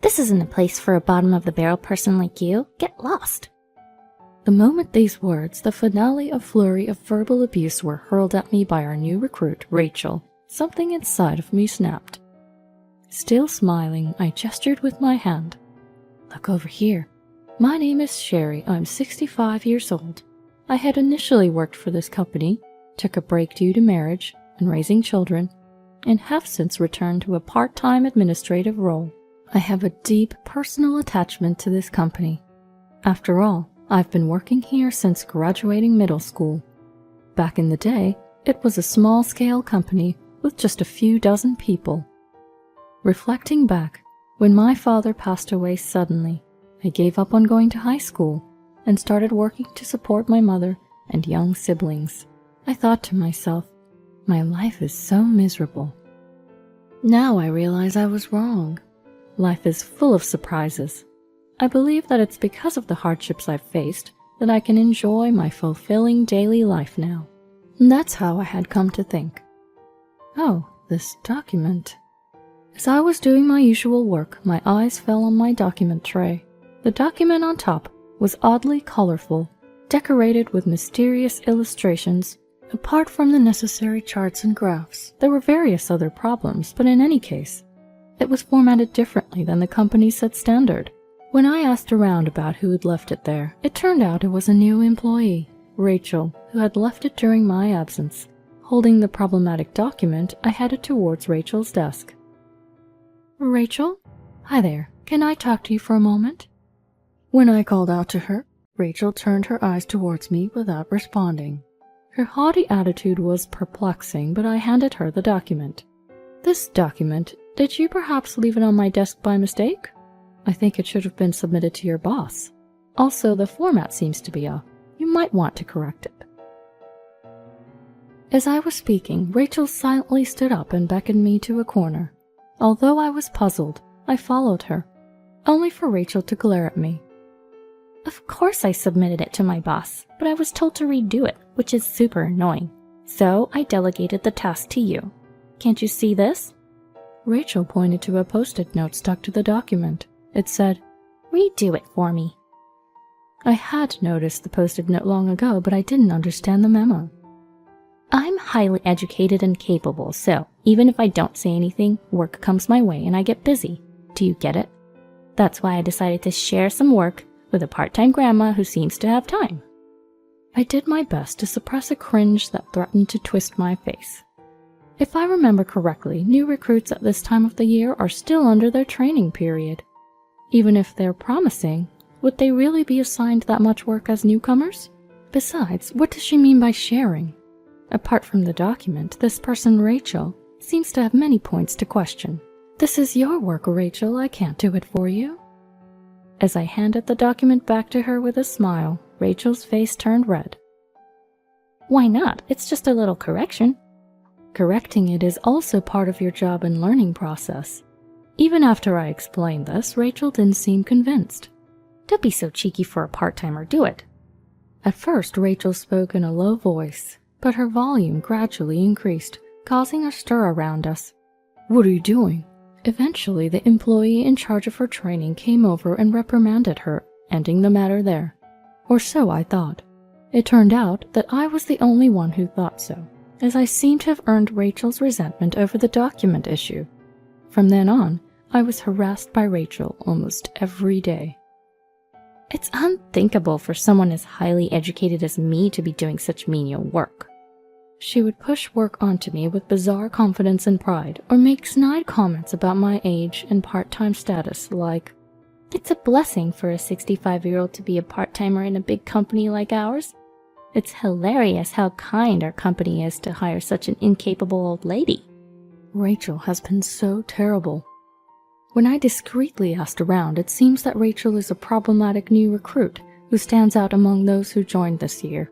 This isn't a place for a bottom-of-the-barrel person like you. Get lost. The moment these words, the finale of flurry of verbal abuse, were hurled at me by our new recruit, Rachel, something inside of me snapped. Still smiling, I gestured with my hand. Look over here. My name is Sherry. I'm 65 years old. I had initially worked for this company, took a break due to marriage and raising children, and have since returned to a part-time administrative role. I have a deep personal attachment to this company. After all, I've been working here since graduating middle school. Back in the day, it was a small-scale company with just a few dozen people. Reflecting back, when my father passed away suddenly, I gave up on going to high school and started working to support my mother and young siblings. I thought to myself, my life is so miserable. Now I realize I was wrong. Life is full of surprises. I believe that it's because of the hardships I've faced that I can enjoy my fulfilling daily life now. And that's how I had come to think. Oh, this document. As I was doing my usual work, my eyes fell on my document tray. The document on top was oddly colorful, decorated with mysterious illustrations. Apart from the necessary charts and graphs, there were various other problems, but in any case, it was formatted differently than the company set standard. When I asked around about who had left it there, it turned out it was a new employee, Rachel, who had left it during my absence. Holding the problematic document, I headed towards Rachel's desk. Rachel? Hi there. Can I talk to you for a moment? When I called out to her, Rachel turned her eyes towards me without responding. Her haughty attitude was perplexing, but I handed her the document. This document, did you perhaps leave it on my desk by mistake? I think it should have been submitted to your boss. Also, the format seems to be off. You might want to correct it. As I was speaking, Rachel silently stood up and beckoned me to a corner. Although I was puzzled, I followed her, only for Rachel to glare at me. Of course I submitted it to my boss, but I was told to redo it, which is super annoying. So I delegated the task to you. Can't you see this? Rachel pointed to a post-it note stuck to the document. It said, "Redo it for me." I had noticed the post-it note long ago, but I didn't understand the memo. I'm highly educated and capable, so even if I don't say anything, work comes my way and I get busy. Do you get it? That's why I decided to share some work with a part-time grandma who seems to have time. I did my best to suppress a cringe that threatened to twist my face. If I remember correctly, new recruits at this time of the year are still under their training period. Even if they're promising, would they really be assigned that much work as newcomers? Besides, what does she mean by sharing? Apart from the document, this person, Rachel, seems to have many points to question. This is your work, Rachel. I can't do it for you. As I handed the document back to her with a smile, Rachel's face turned red. Why not? It's just a little correction. Correcting it is also part of your job and learning process. Even after I explained this, Rachel didn't seem convinced. Don't be so cheeky for a part-timer, do it. At first, Rachel spoke in a low voice, but her volume gradually increased, causing a stir around us. What are you doing? Eventually, the employee in charge of her training came over and reprimanded her, ending the matter there. Or so I thought. It turned out that I was the only one who thought so, as I seemed to have earned Rachel's resentment over the document issue. From then on, I was harassed by Rachel almost every day. It's unthinkable for someone as highly educated as me to be doing such menial work. She would push work onto me with bizarre confidence and pride, or make snide comments about my age and part-time status, like, "It's a blessing for a 65-year-old to be a part-timer in a big company like ours. It's hilarious how kind our company is to hire such an incapable old lady." Rachel has been so terrible. When I discreetly asked around, it seems that Rachel is a problematic new recruit who stands out among those who joined this year.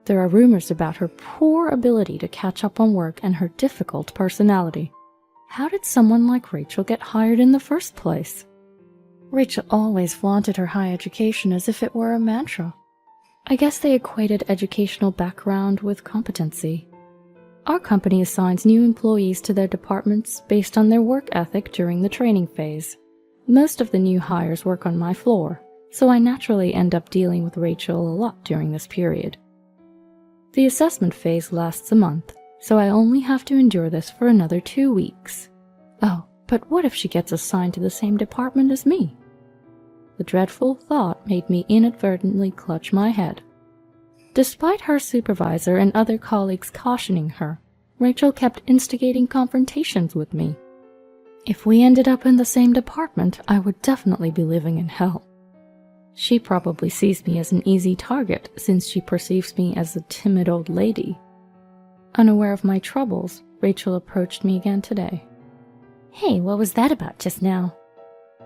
There are rumors about her poor ability to catch up on work and her difficult personality. How did someone like Rachel get hired in the first place? Rachel always flaunted her high education as if it were a mantra. I guess they equated educational background with competency. Our company assigns new employees to their departments based on their work ethic during the training phase. Most of the new hires work on my floor, so I naturally end up dealing with Rachel a lot during this period. The assessment phase lasts a month, so I only have to endure this for another 2 weeks. Oh, but what if she gets assigned to the same department as me? The dreadful thought made me inadvertently clutch my head. Despite her supervisor and other colleagues cautioning her, Rachel kept instigating confrontations with me. If we ended up in the same department, I would definitely be living in hell. She probably sees me as an easy target since she perceives me as a timid old lady. Unaware of my troubles, Rachel approached me again today. "Hey, what was that about just now?"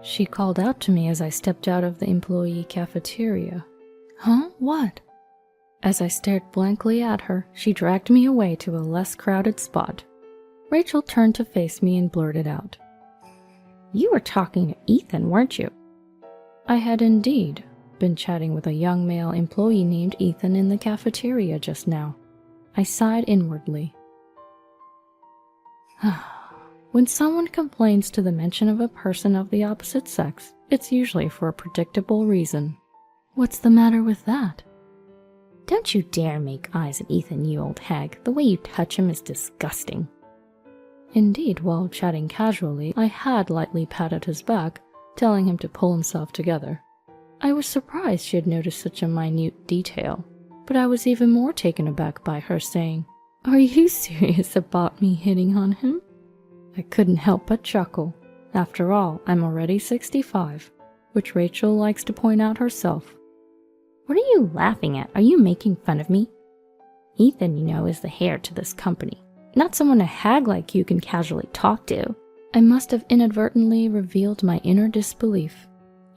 She called out to me as I stepped out of the employee cafeteria. "Huh? What?" As I stared blankly at her, she dragged me away to a less crowded spot. Rachel turned to face me and blurted out, "You were talking to Ethan, weren't you?" I had indeed been chatting with a young male employee named Ethan in the cafeteria just now. I sighed inwardly. When someone complains to the mention of a person of the opposite sex, it's usually for a predictable reason. What's the matter with that? "Don't you dare make eyes at Ethan, you old hag. The way you touch him is disgusting." Indeed, while chatting casually, I had lightly patted his back, telling him to pull himself together. I was surprised she had noticed such a minute detail, but I was even more taken aback by her saying, "Are you serious about me hitting on him?" I couldn't help but chuckle. After all, I'm already 65, which Rachel likes to point out herself. "What are you laughing at? Are you making fun of me? Ethan, you know, is the heir to this company, not someone a hag like you can casually talk to." I must have inadvertently revealed my inner disbelief.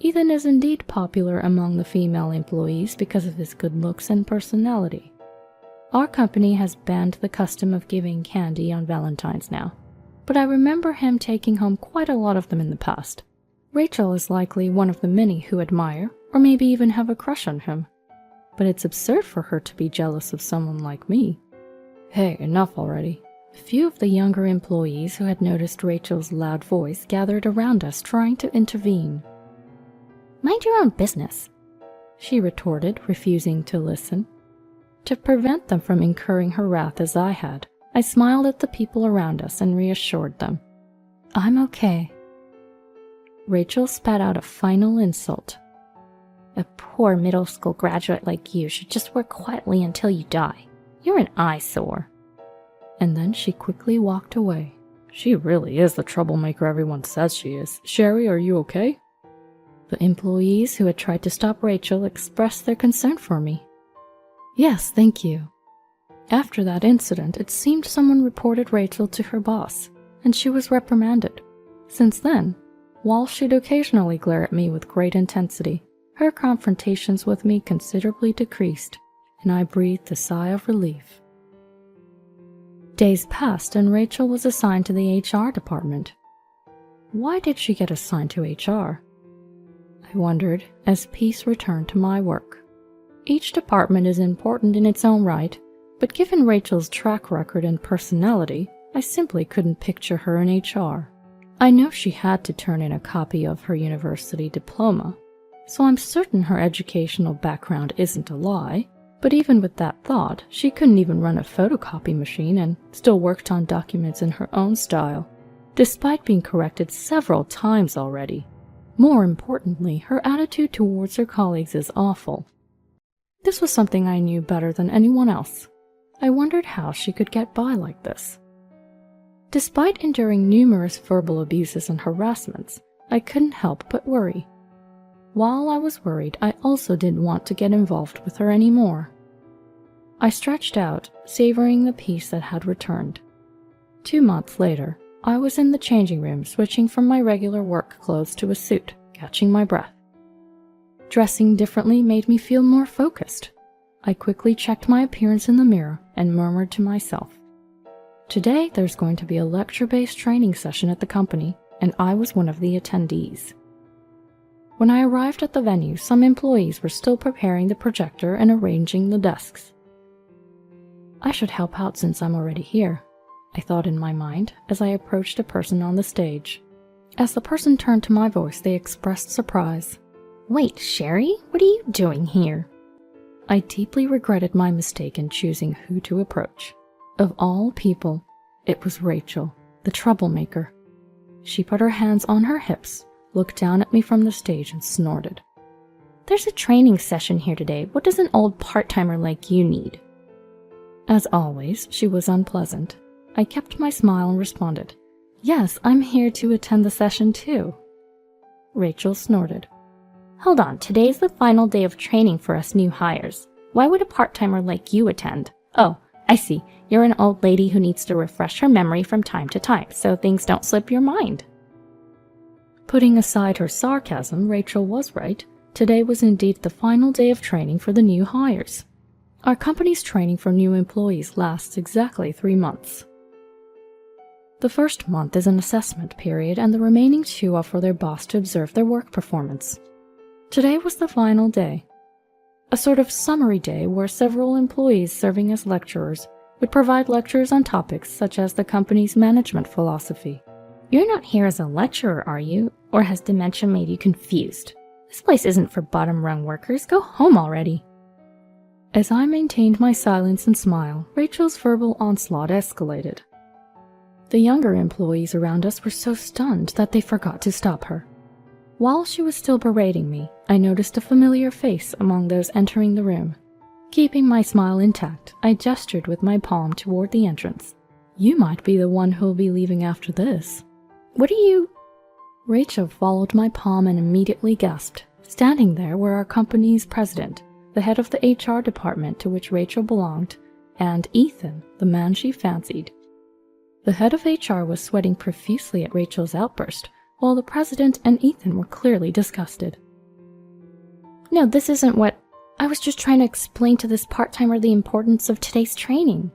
Ethan is indeed popular among the female employees because of his good looks and personality. Our company has banned the custom of giving candy on Valentine's now, but I remember him taking home quite a lot of them in the past. Rachel is likely one of the many who admire, or maybe even have a crush on him. But it's absurd for her to be jealous of someone like me. Hey, enough already. A few of the younger employees who had noticed Rachel's loud voice gathered around us trying to intervene. "Mind your own business," she retorted, refusing to listen. To prevent them from incurring her wrath as I had, I smiled at the people around us and reassured them. "I'm okay." Rachel spat out a final insult. "A poor middle school graduate like you should just work quietly until you die. You're an eyesore." And then she quickly walked away. She really is the troublemaker everyone says she is. Sherry, are you okay? The employees who had tried to stop Rachel expressed their concern for me. Yes, thank you. After that incident, it seemed someone reported Rachel to her boss, and she was reprimanded. Since then, while she'd occasionally glare at me with great intensity, her confrontations with me considerably decreased, and I breathed a sigh of relief. Days passed and Rachel was assigned to the HR department. Why did she get assigned to HR? I wondered as peace returned to my work. Each department is important in its own right, but given Rachel's track record and personality, I simply couldn't picture her in HR. I know she had to turn in a copy of her university diploma, so I'm certain her educational background isn't a lie. But even with that thought, she couldn't even run a photocopy machine and still worked on documents in her own style, despite being corrected several times already. More importantly, her attitude towards her colleagues is awful. This was something I knew better than anyone else. I wondered how she could get by like this. Despite enduring numerous verbal abuses and harassments, I couldn't help but worry. While I was worried, I also didn't want to get involved with her anymore. I stretched out, savoring the peace that had returned. 2 months later, I was in the changing room switching from my regular work clothes to a suit, catching my breath. Dressing differently made me feel more focused. I quickly checked my appearance in the mirror and murmured to myself, "Today there's going to be a lecture-based training session at the company, and I was one of the attendees." When I arrived at the venue, some employees were still preparing the projector and arranging the desks. I should help out since I'm already here, I thought in my mind as I approached a person on the stage. As the person turned to my voice, they expressed surprise. Wait, Sherry? What are you doing here? I deeply regretted my mistake in choosing who to approach. Of all people, it was Rachel, the troublemaker. She put her hands on her hips, looked down at me from the stage, and snorted. There's a training session here today. What does an old part-timer like you need? As always, she was unpleasant. I kept my smile and responded, Yes, I'm here to attend the session too. Rachel snorted. Hold on, today's the final day of training for us new hires. Why would a part-timer like you attend? Oh, I see. You're an old lady who needs to refresh her memory from time to time, so things don't slip your mind. Putting aside her sarcasm, Rachel was right. Today was indeed the final day of training for the new hires. Our company's training for new employees lasts exactly 3 months. The first month is an assessment period, and the remaining 2 are for their boss to observe their work performance. Today was the final day. A sort of summary day where several employees serving as lecturers would provide lectures on topics such as the company's management philosophy. You're not here as a lecturer, are you? Or has dementia made you confused? This place isn't for bottom-rung workers. Go home already. As I maintained my silence and smile, Rachel's verbal onslaught escalated. The younger employees around us were so stunned that they forgot to stop her. While she was still berating me, I noticed a familiar face among those entering the room. Keeping my smile intact, I gestured with my palm toward the entrance. You might be the one who'll be leaving after this. What are you... Rachel followed my palm and immediately gasped. Standing there were our company's president, the head of the HR department to which Rachel belonged, and Ethan, the man she fancied. The head of HR was sweating profusely at Rachel's outburst, while the president and Ethan were clearly disgusted. No, this isn't what... I was just trying to explain to this part-timer the importance of today's training.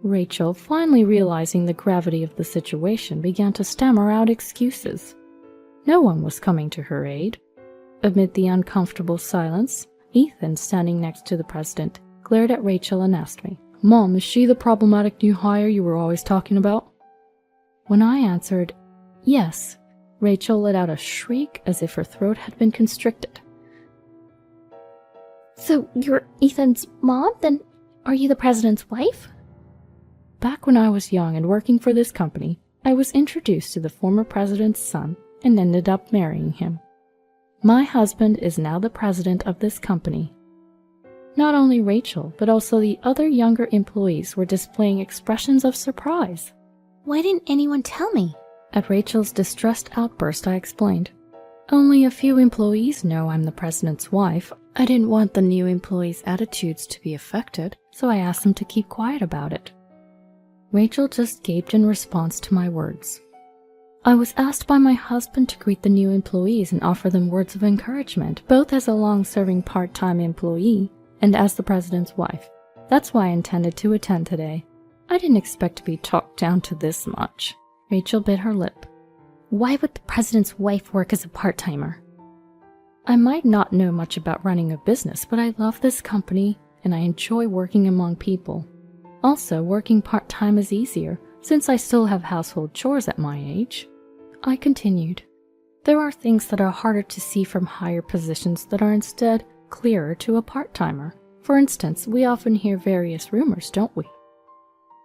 Rachel, finally realizing the gravity of the situation, began to stammer out excuses. No one was coming to her aid. Amid the uncomfortable silence, Ethan, standing next to the president, glared at Rachel and asked me, Mom, is she the problematic new hire you were always talking about? When I answered, yes, Rachel let out a shriek as if her throat had been constricted. So you're Ethan's mom? Then are you the president's wife? Back when I was young and working for this company, I was introduced to the former president's son and ended up marrying him. My husband is now the president of this company. Not only Rachel, but also the other younger employees were displaying expressions of surprise. Why didn't anyone tell me? At Rachel's distressed outburst, I explained. Only a few employees know I'm the president's wife. I didn't want the new employees' attitudes to be affected, so I asked them to keep quiet about it. Rachel just gaped in response to my words. I was asked by my husband to greet the new employees and offer them words of encouragement, both as a long-serving part-time employee and as the president's wife. That's why I intended to attend today. I didn't expect to be talked down to this much. Rachel bit her lip. Why would the president's wife work as a part-timer? I might not know much about running a business, but I love this company and I enjoy working among people. Also, working part-time is easier, since I still have household chores at my age. I continued. There are things that are harder to see from higher positions that are instead clearer to a part-timer. For instance, we often hear various rumors, don't we?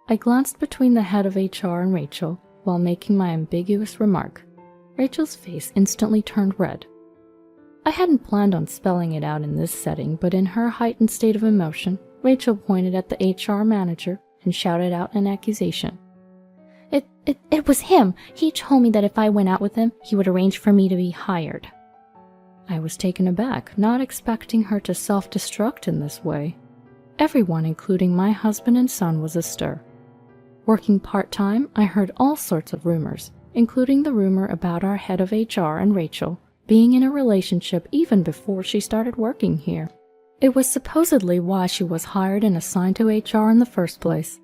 I glanced between the head of HR and Rachel while making my ambiguous remark. Rachel's face instantly turned red. I hadn't planned on spelling it out in this setting, but in her heightened state of emotion, Rachel pointed at the HR manager and shouted out an accusation. It was him. He told me that if I went out with him, he would arrange for me to be hired. I was taken aback, not expecting her to self-destruct in this way. Everyone, including my husband and son, was astir. Working part-time, I heard all sorts of rumors, including the rumor about our head of HR and Rachel being in a relationship even before she started working here. It was supposedly why she was hired and assigned to HR in the first place.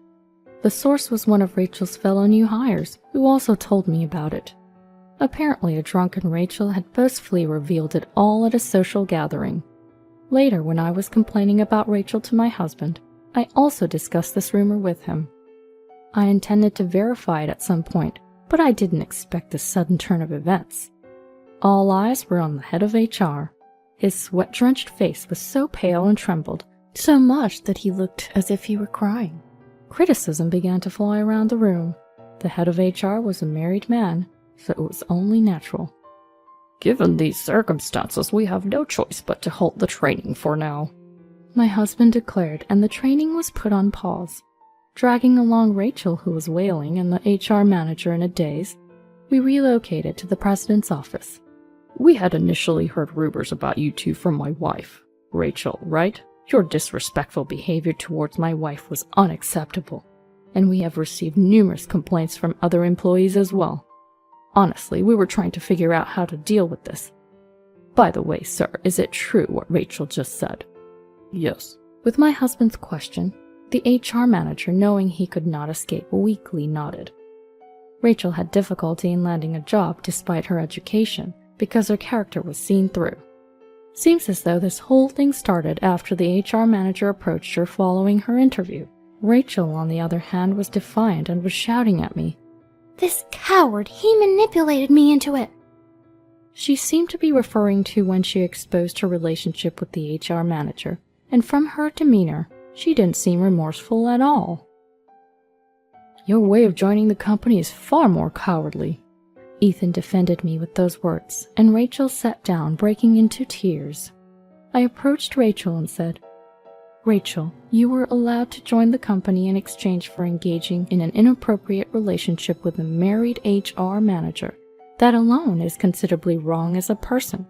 The source was one of Rachel's fellow new hires, who also told me about it. Apparently, a drunken Rachel had boastfully revealed it all at a social gathering. Later, when I was complaining about Rachel to my husband, I also discussed this rumor with him. I intended to verify it at some point, but I didn't expect this sudden turn of events. All eyes were on the head of HR. His sweat-drenched face was so pale and trembled, so much that he looked as if he were crying. Criticism began to fly around the room. The head of HR was a married man, so it was only natural. Given these circumstances, we have no choice but to halt the training for now, my husband declared, and the training was put on pause. Dragging along Rachel, who was wailing, and the HR manager in a daze, we relocated to the president's office. We had initially heard rumors about you two from my wife, Rachel, right? Your disrespectful behavior towards my wife was unacceptable, and we have received numerous complaints from other employees as well. Honestly, we were trying to figure out how to deal with this. By the way, sir, is it true what Rachel just said? Yes. With my husband's question, the HR manager, knowing he could not escape, weakly nodded. Rachel had difficulty in landing a job despite her education because her character was seen through. Seems as though this whole thing started after the HR manager approached her following her interview. Rachel, on the other hand, was defiant and was shouting at me. "This coward, he manipulated me into it." She seemed to be referring to when she exposed her relationship with the HR manager, and from her demeanor, she didn't seem remorseful at all. Your way of joining the company is far more cowardly. Ethan defended me with those words, and Rachel sat down, breaking into tears. I approached Rachel and said, "Rachel, you were allowed to join the company in exchange for engaging in an inappropriate relationship with a married HR manager. That alone is considerably wrong as a person.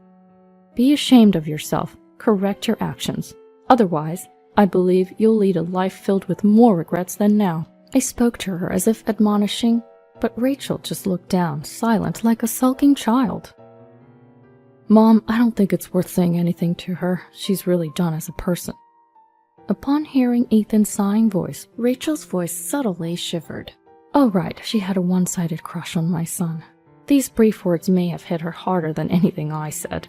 Be ashamed of yourself, correct your actions. Otherwise, I believe you'll lead a life filled with more regrets than now." I spoke to her as if admonishing, but Rachel just looked down, silent like a sulking child. Mom, I don't think it's worth saying anything to her. She's really done as a person. Upon hearing Ethan's sighing voice, Rachel's voice subtly shivered. Oh right, she had a one-sided crush on my son. These brief words may have hit her harder than anything I said.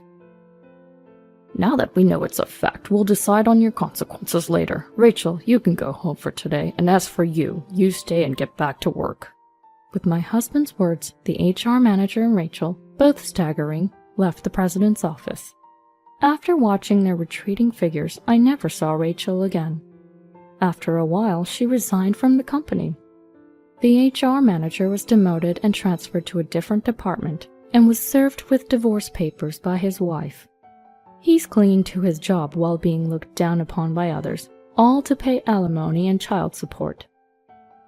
Now that we know it's a fact, we'll decide on your consequences later. Rachel, you can go home for today, and as for you, you stay and get back to work. With my husband's words, the HR manager and Rachel, both staggering, left the president's office. After watching their retreating figures, I never saw Rachel again. After a while, she resigned from the company. The HR manager was demoted and transferred to a different department, and was served with divorce papers by his wife. He's clinging to his job while being looked down upon by others, all to pay alimony and child support.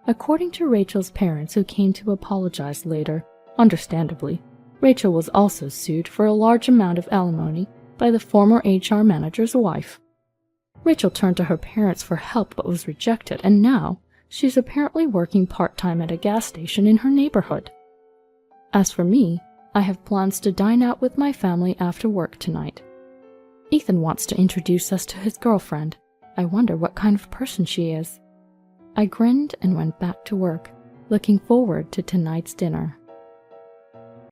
According to Rachel's parents, who came to apologize later, understandably, Rachel was also sued for a large amount of alimony by the former HR manager's wife. Rachel turned to her parents for help but was rejected, and now she's apparently working part-time at a gas station in her neighborhood. As for me, I have plans to dine out with my family after work tonight. Ethan wants to introduce us to his girlfriend. I wonder what kind of person she is. I grinned and went back to work, looking forward to tonight's dinner.